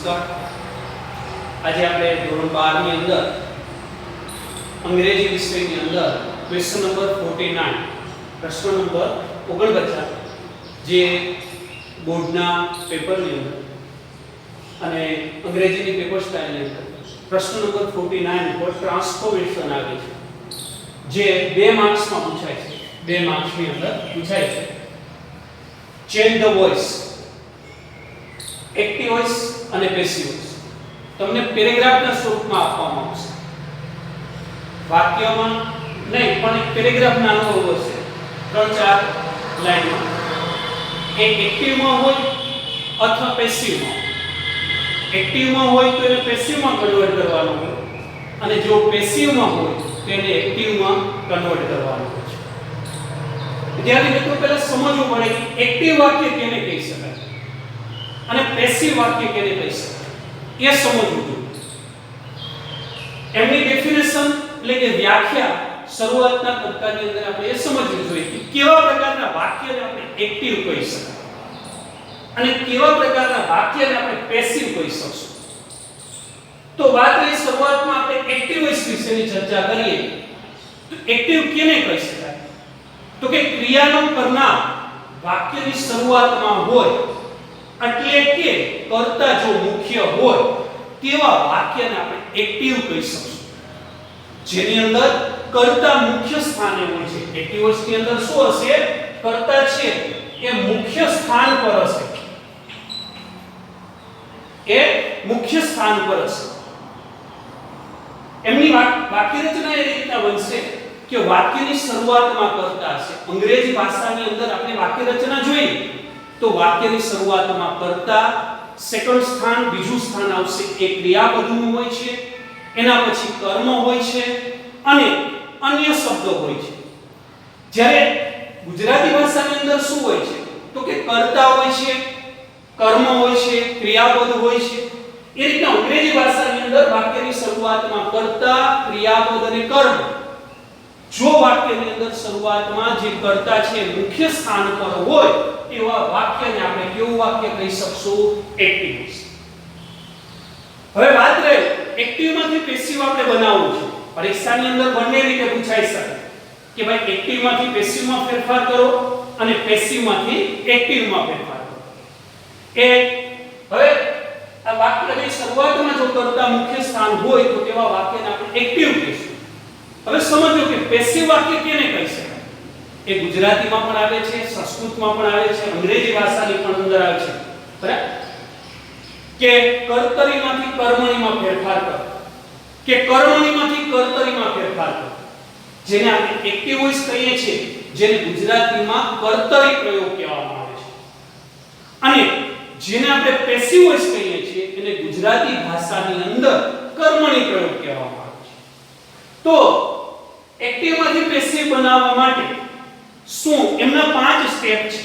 નમસ્કાર. આજે આપણે ધોરણ 12 ની અંદર અંગ્રેજી વિષયની અંદર ક્વેશ્ચન નંબર 49 પ્રશ્ન નંબર 49 જે બોર્ડના પેપરની અંદર અને અંગ્રેજીની પેપર સ્ટાઇલની અંદર પ્રશ્ન નંબર 49 પર ટ્રાન્સફોર્મેશન આવે છે જે 2 માર્ક્સમાં પૂછાય છે. 2 માર્ક્સની અંદર પૂછાય છે. Change the voice, active voice અને પેસિવ વોઇસ તમને પેરેગ્રાફના સ્વરૂપમાં આપવામાં આવશે. વાક્યમાં નહીં પણ એક પેરેગ્રાફ નાનો હોવો છે 3-4 લાઈનમાં. એ એક્ટિવમાં હોય અથવા પેસિવમાં. એક્ટિવમાં હોય તો એને પેસિવમાં કન્વર્ટ કરવાનું હોય અને જો પેસિવમાં હોય તો એને એક્ટિવમાં કન્વર્ટ કરવાનું હોય છે. વિદ્યાર્થી મિત્રો પહેલા સમજવું પડે કે એક્ટિવ વાક્ય કેને કહી શકાય અને પેસિવ વાક્ય કેને કહી શકાય એ સમજવું જોઈએ. એમની ડેફિનેશન એટલે કે વ્યાખ્યા શરૂઆતના તબક્કાની અંદર આપણે એ સમજવું જોઈએ કે કેવા પ્રકારના વાક્યને આપણે એક્ટિવ કહી શકાય અને કેવા પ્રકારના વાક્યને આપણે પેસિવ કહી શકશું. તો વાત એ શરૂઆતમાં આપણે એક્ટિવ વોઇસ વિશેની ચર્ચા કરીએ તો એક્ટિવ કેને કહી શકાય તો કે ક્રિયાનો કરનાર વાક્યની શરૂઆતમાં હોય એટલે કે કર્તા જો મુખ્ય હોય તેવા વાક્યને આપણે એક્ટિવ કહી શકશું. જેની અંદર કર્તા મુખ્ય સ્થાને હોય છે. એક્ટિવ વોઇસની અંદર શું હશે? કર્તા છે એ મુખ્ય સ્થાન પર હશે. એ મુખ્ય સ્થાન પર હશે. એમની વાક્ય રચના એ રીતના બનશે કે વાક્યની શરૂઆતમાં કર્તા હશે. અંગ્રેજી ભાષાની અંદર આપણે વાક્ય રચના જોઈએ તો વાક્યની શરૂઆતમાં કર્તા, સેકન્ડ સ્થાન બીજું સ્થાન આવશે એ ક્રિયાપદનું હોય છે, એના પછી કર્મ હોય છે અને અન્ય શબ્દો હોય છે. જ્યારે ગુજરાતી ભાષાની અંદર શું હોય છે તો કે કર્તા હોય છે, કર્મ હોય છે, ક્રિયાપદ હોય છે. એ રીતના અંગ્રેજી ભાષાની અંદર વાક્યની શરૂઆતમાં કર્તા, ક્રિયાપદ અને કર્મ. જો વાક્યની અંદર શરૂઆતમાં જે કર્તા છે મુખ્ય સ્થાન પર હોય તેવા વાક્યને આપણે કેવું વાક્ય કહી શકશું? Active voice. હવે વાત રહી એક્ટિવમાંથી પેસિવ આપણે બનાવવું છે. પરીક્ષાની અંદર બંને રીતે પૂછાઈ શકે કે ભાઈ એક્ટિવમાંથી પેસિવમાં ફેરફાર કરો અને પેસિવમાંથી એક્ટિવમાં ફેરફાર કરો. એ હવે આ વાક્યની શરૂઆતમાં જો કર્તા મુખ્ય સ્થાન હોય તો તેવા વાક્યને આપણે એક્ટિવ કહીશું. હવે સમજો કે પેસિવ વાક્ય કેને કહી શકાય? એ ગુજરાતીમાં પણ આવે છે, સંસ્કૃતમાં પણ આવે છે, અંગ્રેજી ભાષાની પણ અંદર આવે છે. બરાબર? કે કર્તરીમાંથી કર્મણીમાં ફેરફાર કરો કે કર્મણીમાંથી કર્તરીમાં ફેરફાર કરો. જેને આપણે એક્ટિવ વોઇસ કહીએ છીએ, જેને ગુજરાતીમાં કર્તરી પ્રયોગ કહેવામાં આવે છે. અને જેને આપણે પેસિવ વોઇસ કહીએ છીએ એને ગુજરાતી ભાષાની અંદર કર્મણી પ્રયોગ કહેવામાં આવે છે. તો એક્ટિવમાંથી પેસિવ બનાવવા માટે શું એમના 5 સ્ટેપ છે.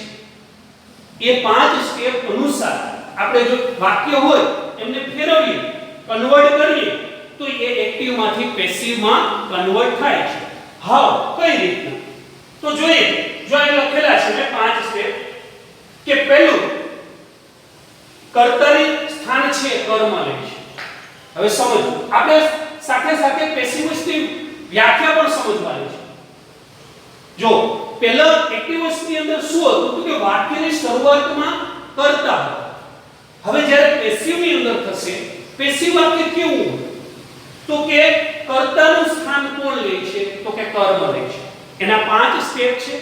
એ 5 સ્ટેપ અનુસાર આપણે જો વાક્ય હોય એમને ફેરવીએ, કન્વર્ટ કરીએ તો એ એક્ટિવમાંથી પેસિવમાં કન્વર્ટ થાય છે. હા, કઈ રીતે? તો જોઈએ. જો અહીં લખેલા છે મે 5 સ્ટેપ કે પહેલું કર્તાની સ્થાન છે કર્મ લે છે. હવે સમજો આપણે સાથે સાથે પેસિવ વોઇસની વ્યાખ્યા પણ સમજવાની છે. જો પહેલા એક્ટિવ વોઇસની અંદર શું હતું તો કે વાક્યની શરૂઆતમાં કર્તા હતો. હવે જ્યારે પેસિવની અંદર થશે, પેસિવ વાક્ય કેવું હોય તો કે કર્તાનું સ્થાન કોણ લે છે તો કે કર્મ લે છે. એના 5 સ્ટેપ છે.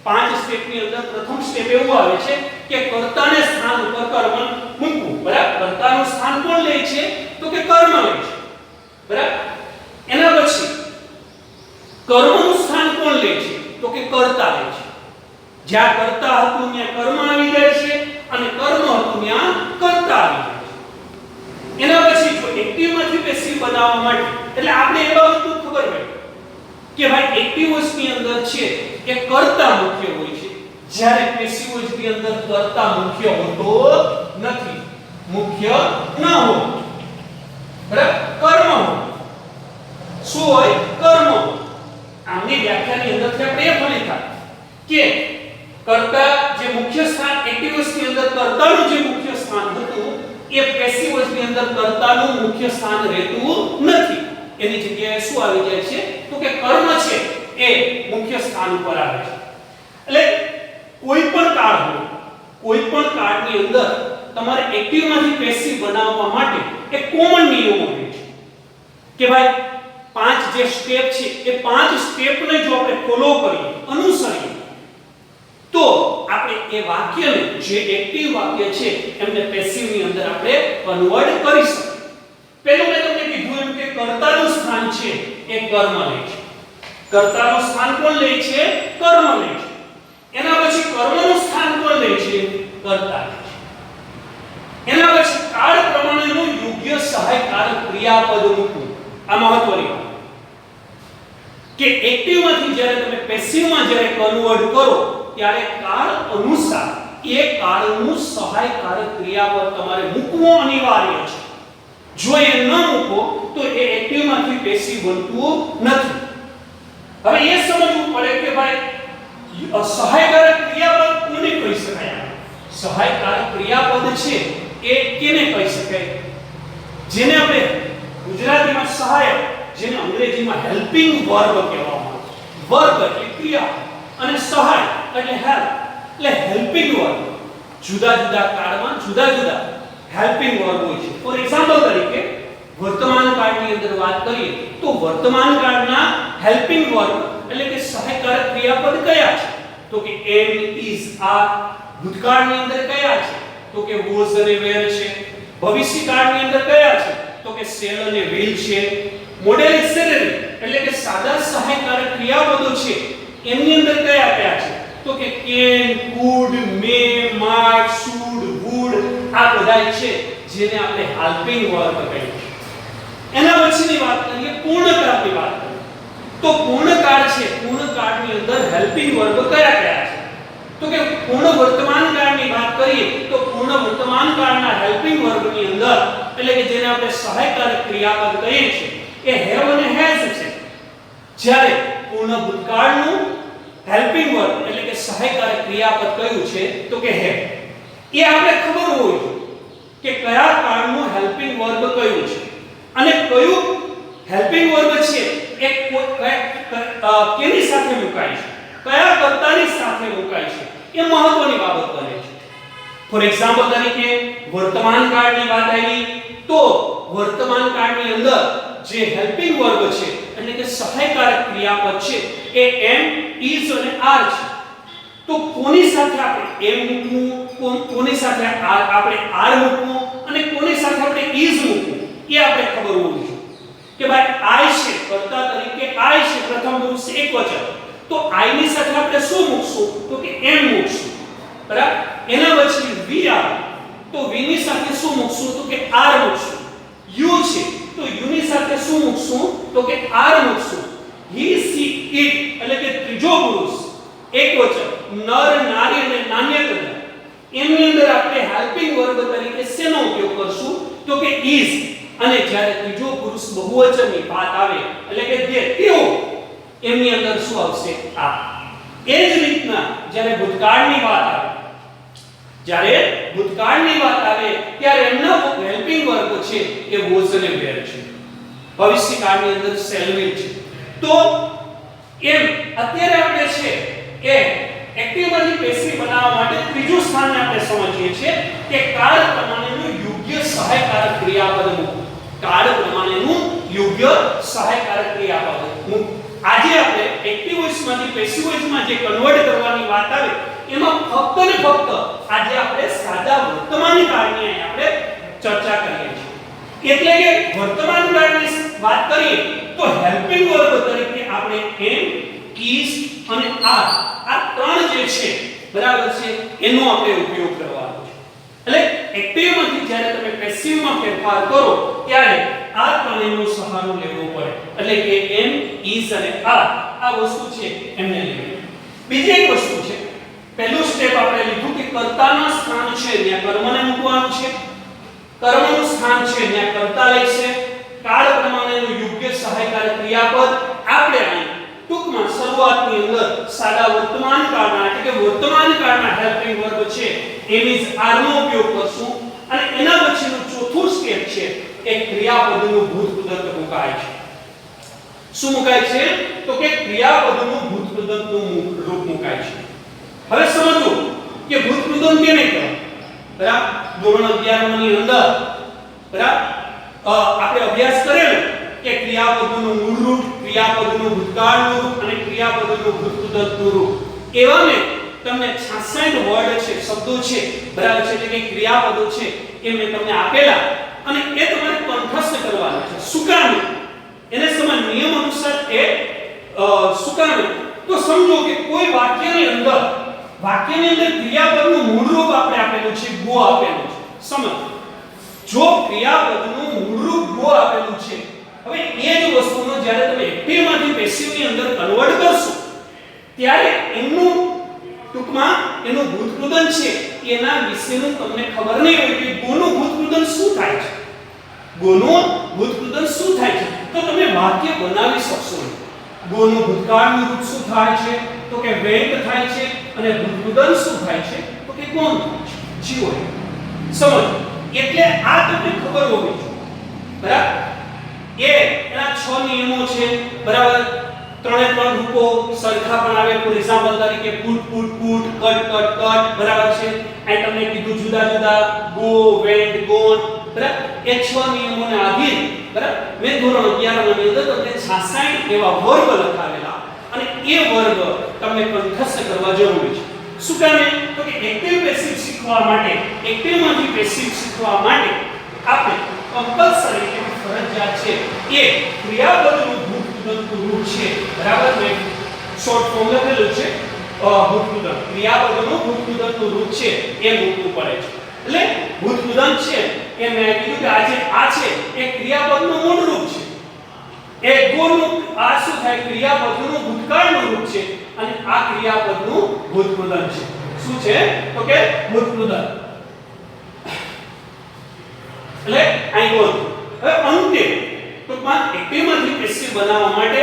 5 સ્ટેપની અંદર પ્રથમ સ્ટેપ એવું આવે છે કે કર્તાને સ્થાન ઉપર કર્મ મૂકવું. બરાબર? કર્તાનું સ્થાન કોણ લે છે તો કે કર્મ લે છે. બરાબર? એના પછી કર્મનું સ્થાન કોણ લે છે તો કે કર્તા લે છે. જ્યાં કર્તા હતું ત્યાં કર્મ આવી જાય છે અને કર્મ હતું ત્યાં કર્તા આવી જાય છે. એના પછી જો એક્ટિવમાંથી પેસિવ બનાવવા માટે એટલે આપણે એ બાબતનું ખબર હોય કે ભાઈ એક્ટિવ વોઇસની અંદર છે એ કર્તા મુખ્ય હોય છે, જ્યારે પેસિવ વોઇસની અંદર કર્તા મુખ્ય હોતો નથી. મુખ્ય ન હોય. બરાબર? કર્મ હોય. શું હોય? કર્મ. આમની વ્યાખ્યાની અંદરથી આપણે એ ભણી થાય કે કર્તા જે મુખ્ય સ્થાન એક્ટિવ વોઇસની અંદર કર્તાનું જે મુખ્ય સ્થાન હતું એ પેસિવ વોઇસ ની અંદર કર્તાનું મુખ્ય સ્થાન રહેતું નથી. એની જગ્યાએ શું આવી જાય છે તો કે કર્મ છે એ મુખ્ય સ્થાન ઉપર આવે છે. એટલે કોઈ પણ કાળ હોય, કોઈ પણ કાળની અંદર તમારે એક્ટિવ માંથી પેસિવ બનાવવા માટે એક કોમન નિયમ હોય છે કે ભાઈ પાંચ જે સ્ટેપ છે એ પાંચ સ્ટેપને જો આપણે ફોલો કરીએ, અનુસરીએ, તો આપણે એ વાક્યને જે એક્ટિવ વાક્ય છે એમને પેસિવ ની અંદર આપણે કન્વર્ટ કરી શકીએ. પહેલું મેં તમને કીધું એમ કે કર્તાનું સ્થાન છે એ કર્મ લે છે. કર્તાનું સ્થાન કોણ લે છે? કર્મ લે છે. એના પછી કર્મનું સ્થાન કોણ લે છે? કર્તા લે છે. એના પછી કાળ પ્રમાણેનું યોગ્ય સહાયકારક ક્રિયાપદ મૂકવું. આ મહત્વની વાત કે એક્ટિવ માંથી જ્યારે તમે પેસિવ માં જ્યારે કન્વર્ટ કરો ત્યારે કાળ અનુસાર એ કાળનું સહાયકારક ક્રિયાપદ તમારે મૂકવું અનિવાર્ય છે. જો એ ન મૂકો તો એ એક્ટિવ માંથી પેસિવ બનતું નથી. હવે એ સમજવું પડે કે ભાઈ સહાયકારક ક્રિયાપદ કોને કહી શકાય? સહાયકારક ક્રિયાપદ છે એ કેને કહી શકાય? જેને આપણે ગુજરાતીમાં સહાયક, જેને અંગ્રેજીમાં હેલ્પિંગ વર્બ કહેવામાં આવે. વર્બ એટલે ક્રિયા અને સહાય એટલે હેલ્પ. એટલે હેલ્પિંગ વર્બ જુદા જુદા કાળમાં જુદા જુદા હેલ્પિંગ વર્બ હોય છે. ફોર એક્ઝામ્પલ તરીકે વર્તમાન કાળની અંદર વાત કરીએ તો વર્તમાન કાળના હેલ્પિંગ વર્બ એટલે કે સહાયકારક ક્રિયાપદ કયા છે? તો કે am, is, are. ભૂતકાળની અંદર કયા છે? તો કે was અને were છે. ભવિષ્યકાળની અંદર કયા છે? તો કે shall અને will છે. મોડેલ એક્સેલરી એટલે કે સાદા સહાયકારક ક્રિયાપદો છે એની અંદર કયા કયા છે? તો કે can, could, may, might, should, would. આ બધા છે જેને આપણે હેલ્પિંગ વર્બ કહીએ છીએ. એના પછીની વાત કરીએ પૂર્ણકાળની વાત કરીએ તો પૂર્ણકાળ છે, પૂર્ણકાળની અંદર હેલ્પિંગ વર્બ કયા કયા છે? તો કે પૂર્ણ વર્તમાન કાળની વાત કરીએ તો પૂર્ણ વર્તમાન કાળના હેલ્પિંગ વર્બની અંદર એટલે કે જેને આપણે સહાયકારક ક્રિયાપદ કહીએ છીએ એ have અને has છે. જ્યારે પૂર્ણ ભૂતકાળનું હેલ્પિંગ વર્બ એટલે કે સહાયકારક ક્રિયાપદ કયું છે? તો કે have. એ આપણે ખબર હોવી જોઈએ કે કયા કાળનું હેલ્પિંગ વર્બ કયું છે અને કયું હેલ્પિંગ વર્બ છે એ કેની સાથે મુકાય છે, કયા કર્તાની સાથે મુકાય છે, એ મહત્વની બાબત બને છે. ફોર એક્ઝામ્પલ તરીકે વર્તમાન કાળની વાત આવી તો વર્તમાન કાળની અંદર જે હેલ્પિંગ વર્બ છે એટલે કે સહાયકારક ક્રિયાપદ છે એ am, is અને are છે. તો કોની સાથે આપણે am મૂકવું, કોની સાથે આપણે are મૂકવું અને કોની સાથે આપણે is મૂકવું એ આપણે ખબર હોવી જોઈએ કે ભાઈ I છે કર્તા તરીકે I છે પ્રથમ પુરુષ એકવચન તો I ની સાથે આપણે શું મૂકશું? તો કે am મૂકશું. બરાબર. એના પછી we આવે તો we ની સાથે શું મૂકશું? તો કે are મૂકશું. you છે તો you ની સાથે શું મૂકશું? તો કે are મૂકશું. he, she, it એટલે કે ત્રીજો પુરુષ એકવચન નર, નારી અને નાન્ય કન્યા એની અંદર આપણે હેલ્પિંગ વર્બ તરીકે શેનો ઉપયોગ કરશું? તો કે is. અને જ્યારે ત્રીજો પુરુષ બહુવચનની વાત આવે એટલે કે તેઓ એમની અંદર શું આવશે? આ. એ જ રીતના જ્યારે ભૂતકાળની વાત આવે ત્યારે એમનો હેલ્પિંગ વર્બ છે એ was અને were છે. ભવિષ્યકાળની અંદર shall will છે. તો એમ અત્યારે આપણે છે એ એક્ટિવ માંથી પેસિવ બનાવવા માટે ત્રીજું સ્થાનને આપણે સમજીએ છીએ કે કાળ પ્રમાણેનું યોગ્ય સહાયકારક ક્રિયાપદ મૂકવું. કાળ પ્રમાણેનું યોગ્ય સહાયકારક ક્રિયાપદ મૂકવું. આજે આપણે એક્ટિવ વોઇસ માંથી પેસિવ વોઇસ માં જે કન્વર્ટ કરવાની વાત આવે એમાં ફક્ત ને ફક્ત આજે આપણે સાદા વર્તમાન કાળની આપણે ચર્ચા કરીએ છીએ. એટલે કે વર્તમાન કાળની વાત કરીએ તો હેલ્પિંગ વર્બ તરીકે આપણે am, is અને are આ ત્રણ જે છે બરાબર છે એનો આપણે ઉપયોગ કરવાનો છે. એટલે એક્ટિવ માંથી જ્યારે તમે પેસિવ માં ફેરફાર કરો ત્યારે આ ત્રણેયનો સહારો લેવો પડે. એટલે કે am, is અને are આ વસ્તુ છે એમને લેવી. બીજી એક વસ્તુ છે, પહેલું સ્ટેપ આપણે લીધું કે કર્તાના સ્થાન છે ત્યાં કર્મને મૂકવાનું છે. કર્મનું સ્થાન છે ત્યાં કર્તા લેશે. કાળ પ્રમાણેનું યોગ્ય સહાયકારક ક્રિયાપદ આપણે અહીં ટૂંકમાં શરૂઆતની અંદર સાદા વર્તમાન કાળના એટલે કે વર્તમાન કાળના હેલ્પિંગ વર્બ છે am, is, are નો ઉપયોગ કરશું અને એના પછીનું ચોથું સ્ટેપ છે એ ક્રિયાપદનું ભૂતકૃદંત મુકાય છે. શું મુકાય છે? તો કે ક્રિયાપદનું ભૂતકૃદંતનું રૂપ મુકાય છે. હવે સમજો કે ભૂતકૃદંત કેને કહેવાય? બરાબર, ધોરણ 11 ની અંદર બરાબર આપણે અભ્યાસ કરેલો કે ક્રિયાપદનું મૂળ રૂપ, ક્રિયાપદનું ભૂતકાળનું રૂપ અને ક્રિયાપદનું ભૂતકૃદંતનું રૂપ. એવા મેં તમને 66 વર્ડ છે, શબ્દો છે, બરાબર છે, એટલે કે ક્રિયાપદો છે એ મેં તમને આપેલા અને એ તમારે કંઠસ્થ કરવાના છે. શું કામ? એને સમાન નિયમ અનુસાર એ શું કામ? તો સમજો કે કોઈ વાક્યની અંદર ક્રિયાપદનું મૂળ રૂપ આપણે આપેલું છે, ગો આપેલું છે. સમજો, જો ક્રિયાપદનું મૂળ રૂપ ગો આપેલું છે, હવે એ જ વસ્તુનો જ્યારે તમે એક્ટિવ માંથી પેસિવ ની અંદર કન્વર્ટ કરશો ત્યારે એનું ટૂંકમાં એનું ભૂતકૃદંત છે એના વિશેનું તમને ખબર નહીં હોય કે ગોનું ભૂતકૃદંત શું થાય છે. ગોનું ભૂતકૃદંત શું થાય છે તો તમે વાક્ય બનાવી શકશો નહીં. ગોનું ભૂતકાળનું રૂપ શું થાય છે તો કે વેન્ટ થાય છે અને ભૂતકૃદંત શું થાય છે તો કે કોણ થાય છે, જીવો. સમજો, એટલે આ તમને ખબર હોવી જોઈએ. બરાબર, એના 6 નિયમો છે. બરાબર, ત્રણે ત્રણ રૂપો સરખા પણ આવે. ફોર એક્ઝામ્પલ તરીકે put put put, cut cut cut. બરાબર છે, આ તમને કીધું જુદા જુદા ગો, વેન્ટ, ગોન. બરાબર, એ 6 નિયમોને આધીન બરાબર મેં ધોરણ 11 ની અંદર તમને 66 એવા વર્ગ લખાવેલા અને એ વર્ગ તમને કંઠસ્થ કરવા જરૂરી છે. શું કામે? તો કે એક્ટિવ પેસિવ શીખવા માટે, એક્ટિવ માંથી પેસિવ શીખવા માટે આપણે કમ્પલસરી કે ફરજિયાત છે એ ક્રિયાપદનું ભૂતકૃદંતનું રૂપ છે. બરાબર, મેં શોર્ટ ફોર્મ લખેલું છે ભૂતકૃદંત. ક્રિયાપદનું ભૂતકૃદંતનું રૂપ છે એ મૂકવું પડે છે. એટલે ભૂતકૃદંત છે એ મેં કીધું કે આજે આ છે એ ક્રિયાપદનું મૂળ રૂપ છે. એ ગોનું આ શું થાય? ક્રિયાપદનું ભૂતકાળનું રૂપ છે અને આ ક્રિયાપદનું ભૂતકૃદંત છે. શું છે તો કે ભૂતકૃદંત. એટલે અહીં ગોન. હવે અંતે ટૂંકમાં એક્ટિવમાંથી પેસિવ બનાવવા માટે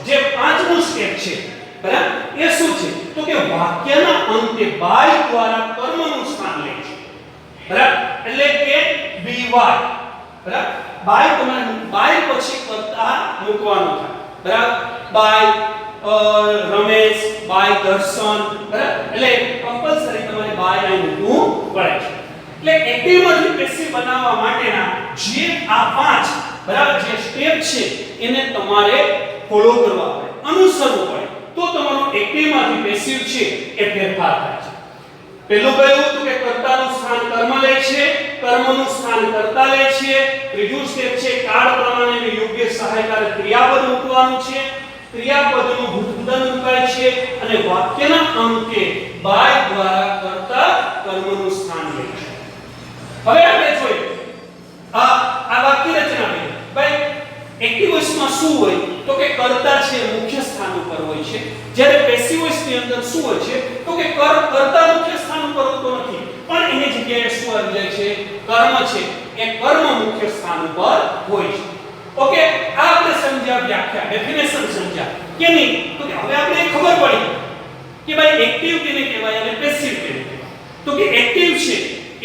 જે પાંચમું સ્ટેપ છે બરાબર એ શું છે તો કે વાક્યના અંતે બાય દ્વારા કર્મનું સ્થાન લે છે. બરાબર, એટલે કે બીવાય. બરાબર, બાય તમારે બાય પછી કરતા મૂકવાનો થાય. બરાબર, બાય રમેશ, બાય દર્શન. બરાબર, એટલે કમ્પલસરી તમારે બાય અહીં મૂકવું પડે છે. એટલે એક્ટિવમાંથી પેસિવ બનાવવા માટેના જે આ પાંચ બરાબર જે સ્ટેપ છે એને તમારે ફોલો કરવા પડે, અનુસરવું પડે, તો તમારો એક્ટિવમાંથી પેસિવ છે એ ફેરફાર થાય છે. પહેલું કહ્યું હતું કે કર્તાનું સ્થાન કર્મ લે છે, કર્મનું સ્થાન કર્તા લે છે. ત્રીજું સ્ટેપ છે કાળ પ્રમાણે યોગ્ય સહાયકારક ક્રિયાપદ મૂકવાનું છે. ક્રિયાપદનું ભૂતકૃદંત મુકાય છે અને વાક્યના અંતે બાય દ્વારા કર્તા કર્મનું સ્થાન લે છે. હવે આપણે જોઈએ આ વાક્ય રચના છે. ભાઈ એક્ટિવ વોઇસમાં શું હોય તો કે કર્તા છે મુખ્ય સ્થાન ઉપર હોય છે, જ્યારે પેસિવ વોઇસની અંદર શું હોય છે તો કે કર્તા મુખ્ય સ્થાન ઉપર હોતો નથી પણ એની જગ્યાએ શું આવી જાય છે? કર્મ છે એ કર્મ મુખ્ય સ્થાન ઉપર હોય છે. ઓકે, આ આપણે સમજ્યા, વ્યાખ્યા, ડેફિનેશન સમજ્યા કે નહીં? તો કે હવે આપણે ખબર પડી કે ભાઈ એક્ટિવ કેને કહેવાય અને પેસિવ કેને કહેવાય. તો કે એક્ટિવ છે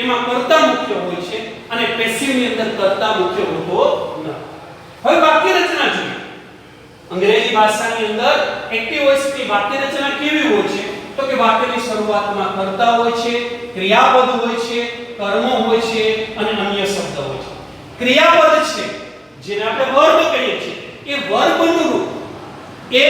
એમાં કર્તા મુખ્ય હોય છે અને પેસિવ ની અંદર કર્તા મુખ્ય હોતો નથી. હવે વાક્ય રચના જોઈએ. અંગ્રેજી ભાષાની અંદર એક્ટિવ વોઇસની વાક્ય રચના કેવી હોય છે તો કે વાક્યની શરૂઆતમાં કર્તા હોય છે, ક્રિયાપદ હોય છે, કર્મ હોય છે અને અન્ય શબ્દ હોય છે. ક્રિયાપદ છે જેને આપણે વર્બ કહીએ છીએ એ વર્બનું રૂપ એ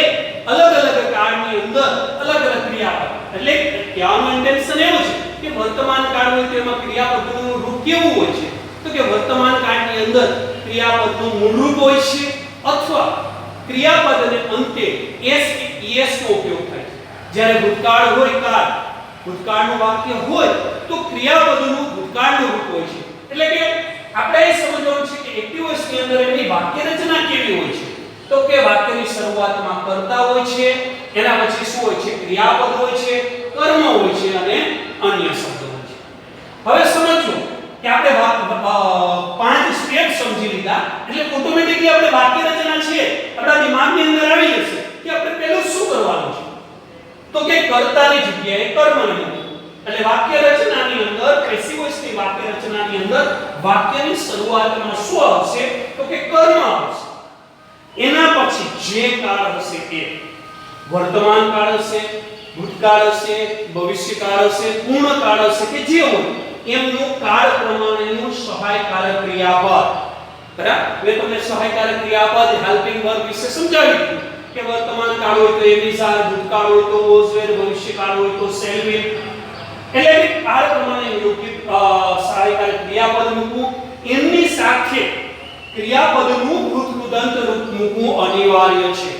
અલગ અલગ કાળની અંદર અલગ અલગ ક્રિયાપદ, એટલે કહેવાનું ઇન્ટેન્શન એવું છે કે વર્તમાન કાળ હોય તો એમાં ક્રિયાપદનું રૂપ કેવું હોય છે તો કે વર્તમાન કાળની અંદર ક્રિયાપદનું મૂળ રૂપ હોય છે અથવા ક્રિયાપદને અંતે s કે es નો ઉપયોગ થાય છે. જ્યારે ભૂતકાળ હોય કાળ, ભૂતકાળનું વાક્ય હોય તો ક્રિયાપદનું ભૂતકાળનું રૂપ હોય છે. એટલે કે આપણે એ સમજવાનું છે કે એક્ટિવ વોઇસની અંદર એની વાક્ય રચના કેવી હોય છે તો કે વાક્યની શરૂઆતમાં કર્તા હોય છે, એના પછી શું હોય છે? ક્રિયાપદ હોય છે, કર્મ હોય છે અને અન્ય શબ્દ હોય છે. હવે સમજો કે આપણે પાંચ સ્ટેપ સમજી લીધા એટલે ઓટોમેટિકલી આપણે વાક્ય રચના છે આપણા દિમાગની અંદર આવી જશે કે આપણે પહેલું શું કરવાનું છે તો કે કર્તાની જગ્યાએ કર્મને મૂકવું. એટલે વાક્ય રચનાની અંદર પેસિવ વોઇસની વાક્ય રચનાની અંદર વાક્યની શરૂઆતમાં શું આવશે તો કે કર્મ આવશે. એના પછી જે કાળ હશે એ વર્તમાન કાળ હશે, ભૂતકાળ હશે, ભવિષ્યકાળ હશે, પૂર્ણકાળ હશે કે જે હોય એમનું કાળ પ્રમાણેનું સહાયકારક ક્રિયાપદ. બરાબર, મેં તમને સહાયકારક ક્રિયાપદ હેલ્પિંગ વર્બ વિશે સમજાવી દીધું કે વર્તમાન કાળ હોય તો એબીસ આર, ભૂતકાળ હોય તો વોઝ વેર, ભવિષ્યકાળ હોય તો શેલ વિલ. એટલે કાળ પ્રમાણે યોગ્ય સહાયકારક ક્રિયાપદ મૂકવું, એમની સાથે ક્રિયાપદનું ભૂતકૃદંત રૂપ મૂકવું અનિવાર્ય છે.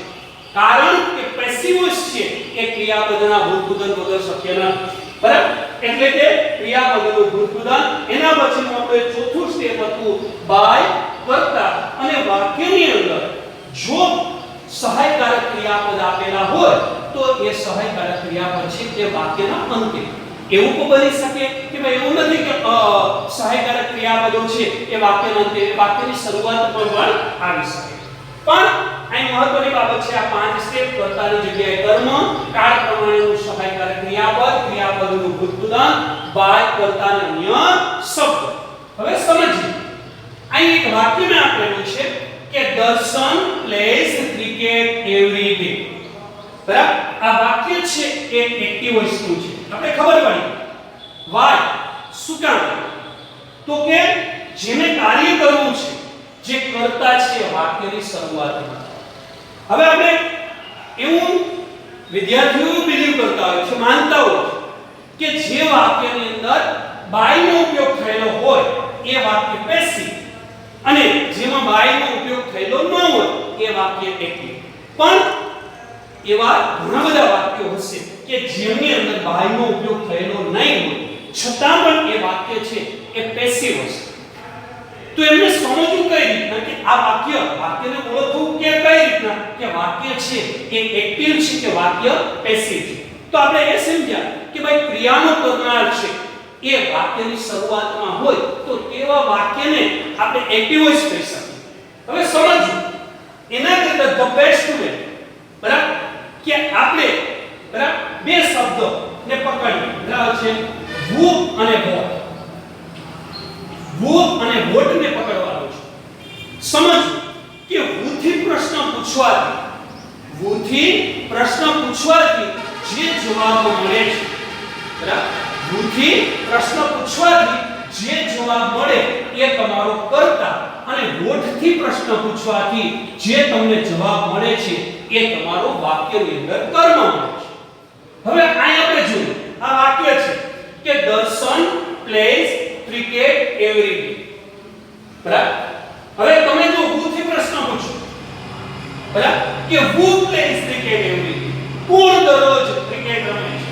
કારણ કે પેસિવ વોઇસ છે એ ક્રિયાપદના ભૂતકૃદંત વગર શક્ય નથી. બરાબર, એટલે કે ક્રિયાપદનું ભૂતકૃદંત. એના પછીનું આપણે ચોથું સ્ટેપ હતું બાય, કરતા. અને વાક્યની અંદર જો સહાયકારક ક્રિયાપદ આપેલા હોય તો એ સહાયકારક ક્રિયાપદ છે તે વાક્યના અંતે. એવું તો બની શકે કે ભાઈ એવું નથી કે સહાયકારક ક્રિયાપદો છે એ વાક્યના અંતે, વાક્યની શરૂઆત પર પણ આવી શકે. પણ અહીં મહત્વની બાબત છે આ પાંચ સ્ટેપ. કર્તાની જગ્યાએ કર્મ, કાળ પ્રમાણેનું સહાયકારક ક્રિયાપદ, ક્રિયાપદનું ભૂતકૃદંત, બાય, કરતા અને અન્ય શબ્દ. હવે સમજીએ. અહીં એક વાક્ય મેં આપેલું છે કે દર્શન પ્લેઝ ક્રિકેટ એવરી ડે. બરાબર, આ વાક્ય છે એ એક્ટિવ વોઇસનું છે. આપણે ખબર પડી વાય શું કામ તો કે જેને કાર્ય કરવું છે, જે કરતા છે વાક્યની શરૂઆતમાં. હવે આપણે એવું વિદ્યાર્થીઓ બિલીવ કરતા હોય છે, માનતા હોય કે જે વાક્યની અંદર બાય નો ઉપયોગ થયેલો હોય એ વાક્ય પેસિવ અને જેમાં બાય નો ઉપયોગ થયેલો ન હોય એ વાક્ય એક્ટિવ. પણ એવા ઘણા બધા વાક્યો હશે કે જેની અંદર બાય નો ઉપયોગ થયેલો નહીં હોય છતાં પણ એ વાક્ય છે એ પેસિવ હશે. તો એમને સમજવું કઈ રીતના કે આ વાક્યને ઓળખવું કે કઈ રીતના કે વાક્ય છે એ એક્ટિવ છે કે વાક્ય પેસિવ છે. તો આપણે એ સમજ્યા કે ભાઈ ક્રિયાનો કરનાર છે એ વાક્યની શરૂઆતમાં હોય તો તેવા વાક્યને આપણે એક્ટિવ વોઇસ કહી શકીએ. હવે સમજવું એના કરતા ધ બેસ્ટ વે બરાબર કે આપણે બરાબર બે શબ્દોને પકડીએ. બરાબર છે, વુ અને વોટ. વુ અને વોટ ને પકડવાનો છે. સમજવું કે વુ થી પ્રશ્ન પૂછવાથી જે જવાબ મળે છે બરાબર, વુ થી પ્રશ્ન પૂછવાથી જે જવાબ મળે એ તમારો કર્તા અને વોટ થી પ્રશ્ન પૂછવાથી જે તમને જવાબ મળે છે એ તમારો વાક્યની અંદર કર્મ મળે છે. હવે અહીં આપણે જોઈએ આ વાક્ય છે કે દર્શન પ્લેઝ ક્રિકેટ એવરી ડે. બરાબર, હવે તમે જો who થી પ્રશ્ન પૂછો બરાબર કે who plays cricket every day, કોણ દરરોજ ક્રિકેટ રમે છે.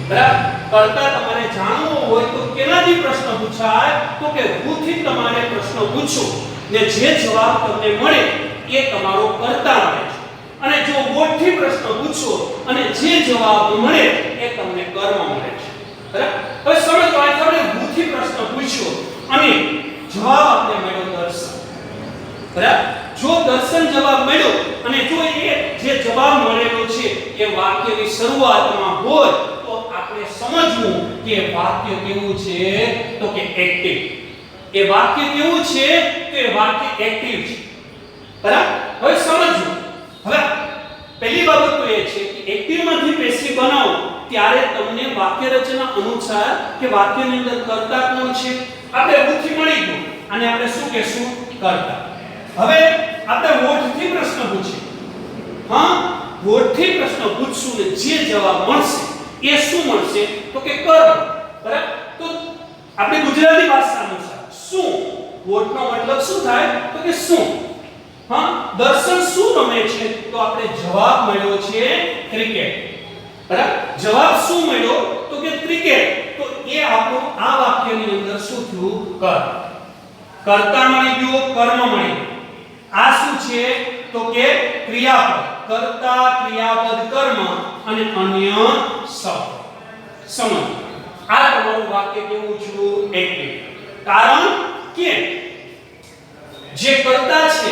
બરાબર, કરતા તમારે જાણવું હોય તો કેનાથી પ્રશ્ન પૂછાય તો કે who થી તમારે પ્રશ્ન પૂછો ને જે જવાબ તમને મળે એ તમારો કર્તા મળે છે. અને જો વોટ થી પ્રશ્ન પૂછો અને જે જવાબ મળે એ તમને કર્મ મળે છે. બરાબર, હવે સમજો આ આપણે who થી પ્રશ્ન પૂછ્યો અને જવાબ આપણે મળ્યો દર્શન. બરાબર, જો દર્શન જવાબ મળ્યો અને જો એ જે જવાબ મળેલો છે એ વાક્યની શરૂઆતમાં હોય તો આપણે સમજવું કે વાક્ય કેવું છે તો કે એક્ટિવ. એ વાક્ય કેવું છે તો એ વાક્ય એક્ટિવ છે. બરાબર, હવે સમજવું. હવે પહેલી બાબત તો એ છે કે એક્ટિવ માંથી પેસિવ બનાવો ત્યારે તમને વાક્ય રચના અનુસાર કે વાક્યની અંદર કર્તા કોણ છે આપણે વોટથી મળી ગયું અને આપણે શું કહેશું કર્તા. હવે આપણે વોટથી પ્રશ્ન પૂછીએ. હા, વોટથી પ્રશ્ન પૂછશું ને જે જવાબ મળશે એ શું મળશે તો કે કર્મ. બરાબર, તો આપણે ગુજરાતી ભાષા અનુસાર શું વોટનો મતલબ શું થાય તો કે શું. હા, દર્શન શું રમે છે તો આપણે જવાબ મળ્યો છે ક્રિકેટ. બરાબર, જવાબ શું મળ્યો તો કે ક્રિકેટ. તો એ આપણું આ વાક્યની અંદર શું થયું કર્મ. કર્તા મળી ગયો, કર્મ મળી ગયો. આ શું છે તો કે ક્રિયાપદ. કર્તા, ક્રિયાપદ, કર્મ અને અન્ય શબ્દ. સમજ, આ તમારું વાક્ય કેવું છે એક્ટિવ. કારણ કે જે કર્તા છે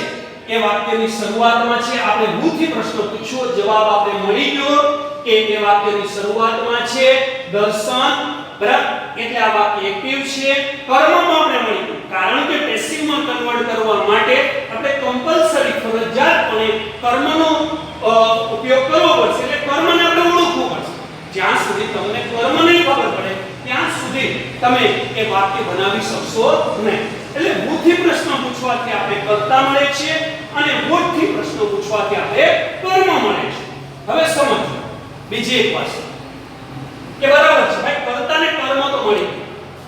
એ વાક્યની શરૂઆતમાં છે. આપણે who થી પ્રશ્ન પૂછ્યો, જવાબ આપણે મળી ગયો કે એ વાક્યની શરૂઆતમાં છે દર્શન બરાબર એટલે આ વાક્ય એક્ટિવ છે કર્મમાં આપણે મળ્યું કારણ કે પેસિવ માં કન્વર્ટ કરવા માટે આપણે કમ્પલસરી ફરજિયાતપણે કર્મનો ઉપયોગ કરવો પડશે એટલે કર્મને આપણે ઓળખવું પડશે જ્યાં સુધી તમને કર્મ નહીં ખબર પડે ત્યાં સુધી તમે એ વાક્ય બનાવી શકશો નહીં એટલે બુદ્ધિ પ્રશ્ન પૂછવાથી આપણે કર્તા મળે છે અને બોધથી પ્રશ્ન પૂછવાથી આપણે કર્મ મળે છે હવે સમજો બીજી એક વાત કે બરાબર છે ભાઈ કર્તાને કર્મ તો મળી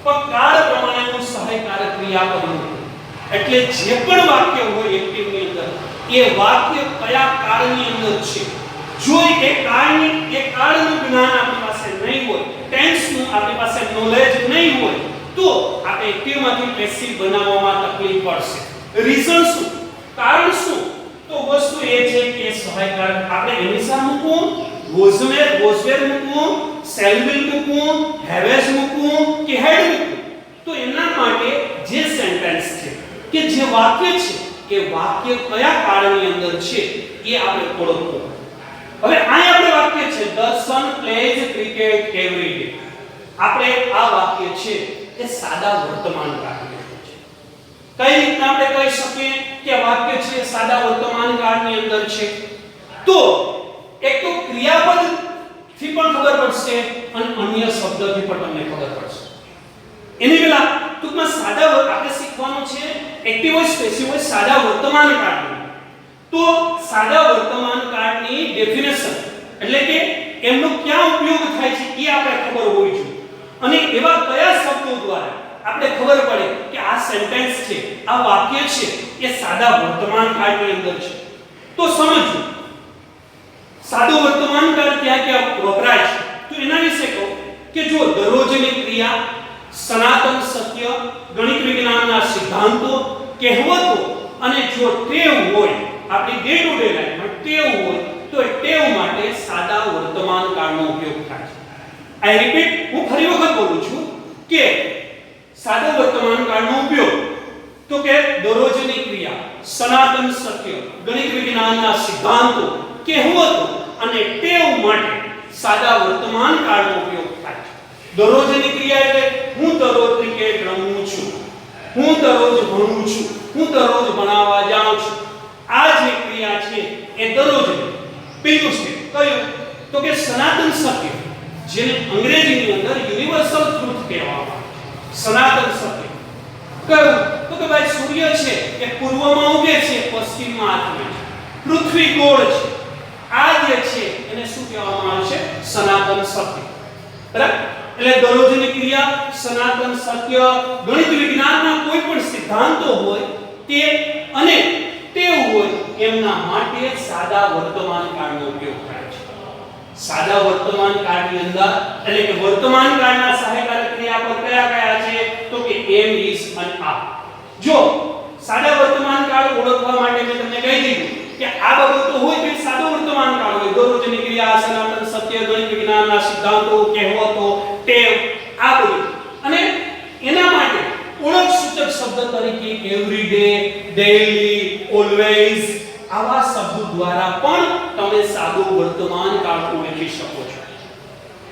પણ કાળ પ્રમાણેનું સહાયકારક ક્રિયાપદ નથી એટલે જે પણ વાક્ય હોય એક્ટિવ ની અંદર એ વાક્ય કયા કાળની અંદર છે જો એ કાળનું જ્ઞાન આપણી પાસે નહીં હોય ટેન્સનું આપણી પાસે નોલેજ નહીં હોય તો આપણે એક્ટિવ માંથી પેસિવ બનાવવામાં તકલીફ પડશે રીઝન શું કારણ શું તો વસ્તુ એ છે કે સહાયકારક આપણે હંમેશા મૂકવું વોઝવેર મૂકવું શેલ મૂકવું હેવેસ મૂકવું કે હેડ મૂકવું તો એના માટે જે સેન્ટેન્સ છે કે જે વાક્ય છે એ વાક્ય કયા કાળની અંદર છે એ આપણે ઓળખવું હવે અહીં આપણે વાક્ય છે the sun plays cricket every day આપણે આ વાક્ય છે એ સાદા વર્તમાન કાળની અંદર છે કઈ રીતના આપણે કહી શકીએ કે વાક્ય છે સાદા વર્તમાન કાળની અંદર છે તો એક તો ક્રિયાપદ થી પણ ખબર પડશે અને અન્ય શબ્દથી પણ તમને ખબર પડશે એની પહેલા ટૂંકમાં સાદા આપણે શીખવાનું છે એક્ટિવ વોઇસ પેસિવ વોઇસ સાદા વર્તમાન કાળની તો સાદા વર્તમાન કાળની ડેફિનેશન એટલે કે એમનો ક્યાં ઉપયોગ થાય છે એ આપણે ખબર હોવી જોઈએ અને એવા કયા શબ્દો દ્વારા આપણે ખબર પડે કે આ સેન્ટેન્સ છે આ વાક્ય છે એ સાદા વર્તમાન કાળની અંદર છે તો સમજો સાદો વર્તમાન કાળ ક્યાં ક્યાં વપરાય છે તો એના વિશે કહું કે જો દરરોજની ક્રિયા સનાતન સત્ય ગણિત વિજ્ઞાનના સિદ્ધાંતો કહેવતો અને જો ટેવ હોય આપણી ડે ટુ ડે લાઈફમાં ટેવ હોય તો એ ટેવ માટે સાદા વર્તમાન કાળનો ઉપયોગ થાય છે આઈ રિપીટ હું ફરી વખત બોલું છું કે સાદા વર્તમાન કાળનો ઉપયોગ તો કે દરરોજની ક્રિયા સનાતન સત્ય ગણિત વિજ્ઞાનના સિદ્ધાંતો કહેવતો અને ટેવ માટે સાદા વર્તમાન કાળનો ઉપયોગ થાય છે દરરોજની ક્રિયા એટલે હું દરરોજ ક્રિકેટ રમું છું હું દરરોજ ભણું છું હું દરરોજ ભણાવવા જાઉં છું આ જે ક્રિયા છે એ દરરોજની બીજું છે કયું તો કે સનાતન સત્ય જેને અંગ્રેજીની અંદર યુનિવર્સલ ટ્રુથ કહેવામાં આવે છે સનાતન સત્ય કયું તો કે ભાઈ સૂર્ય છે એ પૂર્વમાં ઉગે છે પશ્ચિમમાં આથમે છે પૃથ્વી ગોળ છે આ જે છે એને શું કહેવામાં આવે છે સનાતન સત્ય બરાબર એટલે દરરોજની ક્રિયા સનાતન સત્ય ગણિત વિજ્ઞાનના કોઈ પણ સિદ્ધાંતો હોય તે અને ટેવ હોય એમના માટે સાદા વર્તમાન કાળનો ઉપયોગ થાય છે સાદા વર્તમાન કાળની અંદર એટલે કે વર્તમાન કાળના સહાયકારક ક્રિયાપદ કયા કયા છે તો કે એમ ઇઝ અને આર જો સાદા વર્તમાન કાળ ઓળખવા માટે મેં તમને કહી દીધું કે આ બાબતો હોય તો સાદો વર્તમાન કાળ હોય દરરોજની ક્રિયા સનાતન સત્ય ગણિત વિજ્ઞાનના સિદ્ધાંતો કહેવતો ટેવ આ બધું અને એના માટે ઓળખ સૂચક શબ્દ તરીકે એવરી ડે ડેઈલી ઓલવેઝ આવા શબ્દો દ્વારા પણ તમે સાદો વર્તમાન કાળ ઓળખી શકો છો